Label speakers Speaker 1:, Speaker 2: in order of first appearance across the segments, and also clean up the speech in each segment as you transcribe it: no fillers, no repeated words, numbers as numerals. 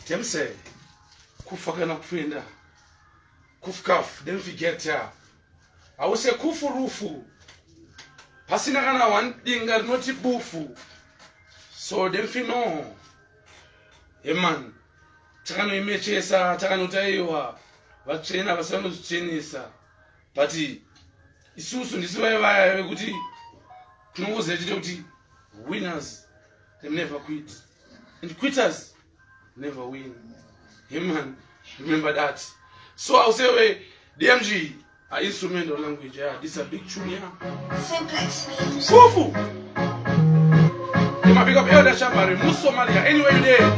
Speaker 1: Temse kufa kana kufinda kufkaf then forget ya awuse kufurufu pasina kana wandinga not bufu so then fino eman takano imechesa takano taiwa vatsvena vasanozvichenesa but isusu ndisivaye vaya vekuti tinongoziva chete kuti winners they never quit and quitters never win. Hey man, remember that. So I'll say DMG are instrumental language. Yeah, this is a big tune. Yeah.
Speaker 2: Simplex means.
Speaker 1: Kufu. They might pick up Elder Shambari, Musomalia. Anyway, you there.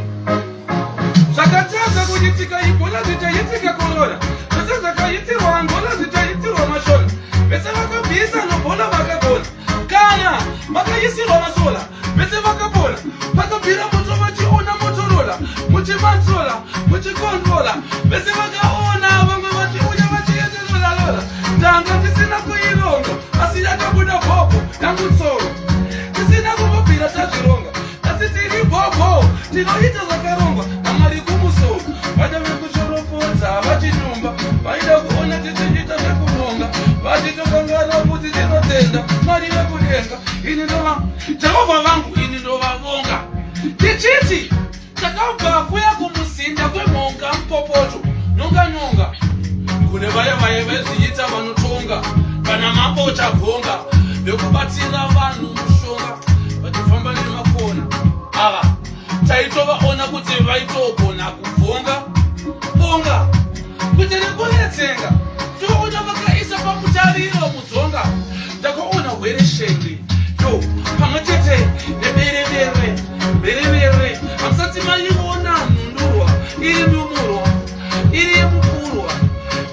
Speaker 1: Sakataza kujitika ipola zitayitika kolona. Sasa yitiro angola zitayitiro mashona. Pesa vakabisa no bola vakabona. Kana makayisiro masola. Pesa vakabona. Vakabira moto vachiona motorola. Muchimansola, muchikontrola. Pesa vakaona vamwe vachiuya vachiyeterola lola. Ndanga ndisina kuironga. Asina kabuda bobo yangutsoro. Ndisina kubabira tazironga. Asitiri bobo. Tinoita zakarongwa. Namari kumusoro. Vada vekuchoropodza vachinyumba. Vaida kuona tichiita zvekuronga. Vachitokangana kuti tinotenda. Mari vekudenga. Ini ndova Jehovha vangu ini ndova vonga. Tichiti takabva kuya kumuzinda kwemhonga mupopoto nyonga kune vaya vaye vezviita vanotonga kana mambo chabvonga vekubatsira vanhu mushonga vachifamba nemakona ava taitovaona kuti vaitogona kubvonga bonga kuti rikuletsenga toona vakaisa pamutariro mudzonga ndakaona hwere shenge yo pamwe chete neberevere hamusati maiona nhundurwa iri ndumurwa iri yekugurwa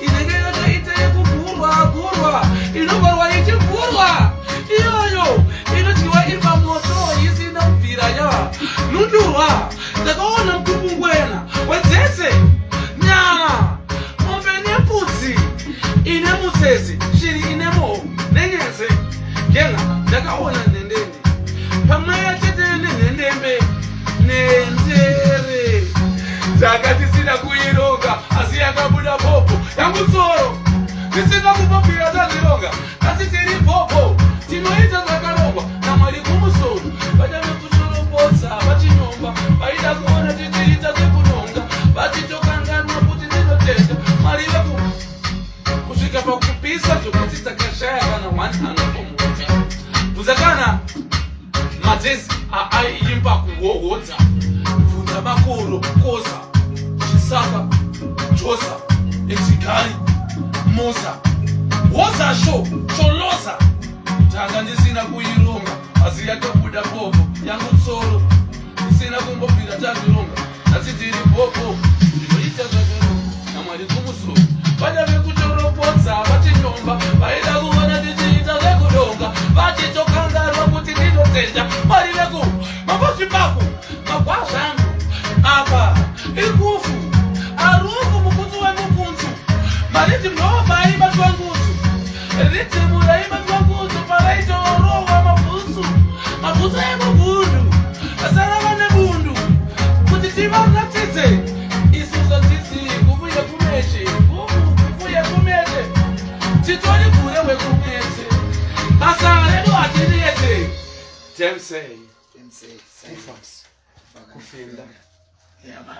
Speaker 1: inenge yakaita yekugurwa inobarwa ichigurwa iyoyo inodyiwa iri pamoto isina kubvira ya nhundurwa ndakaona mukupungwena wedzese nyama mombe nepudzi ine mutsetse shiri ine moho nenyeze ngenga ndakaona ndendende pamweya chete nenhendembe nenzere dzakatisina kuironga asi yakabuda bobo yangutsoro tisina kubabhira tazironga asi tiri bobo tinoita zvakarongwa namwari kumusoro vada vekuchoropodza vachinyomba vaida kuona titiita zvekunonga vachitokanganwa kuti ndinotenda mwari veku kusvika pakupisa zvokuti takashaya kana 100 pomudza bvunzakana madzezi aimba kuhohodza bvunza makoro koza chisaka chosa echigari moza hoza sho choloza tanga ndisina kuironga asi yakabuda bobo yangutsoro isina kumbobvira tazironga asi tiri bobo ndinoita zvakaronga namwari kumusoro vada vekutoropodza vachinyomba vaida kuona tichiita zvekuronga vachitokangarwa kuti ndinotenda mari veku mambozvipaku magwazvangu apa ikufu arufu mukutsu wemukunzu mariti mnoba aibatwa ngutsu ritimu raibatwa ngutsu paraitorowa mabhutsu emubundu asarava nebundu kuti tivaratidze isuso tisi kufuye kumeshe kufuye kumeshe titori kure wekumeshe basa redu hatinete Temse kufas kufenda.
Speaker 2: Yeah, man.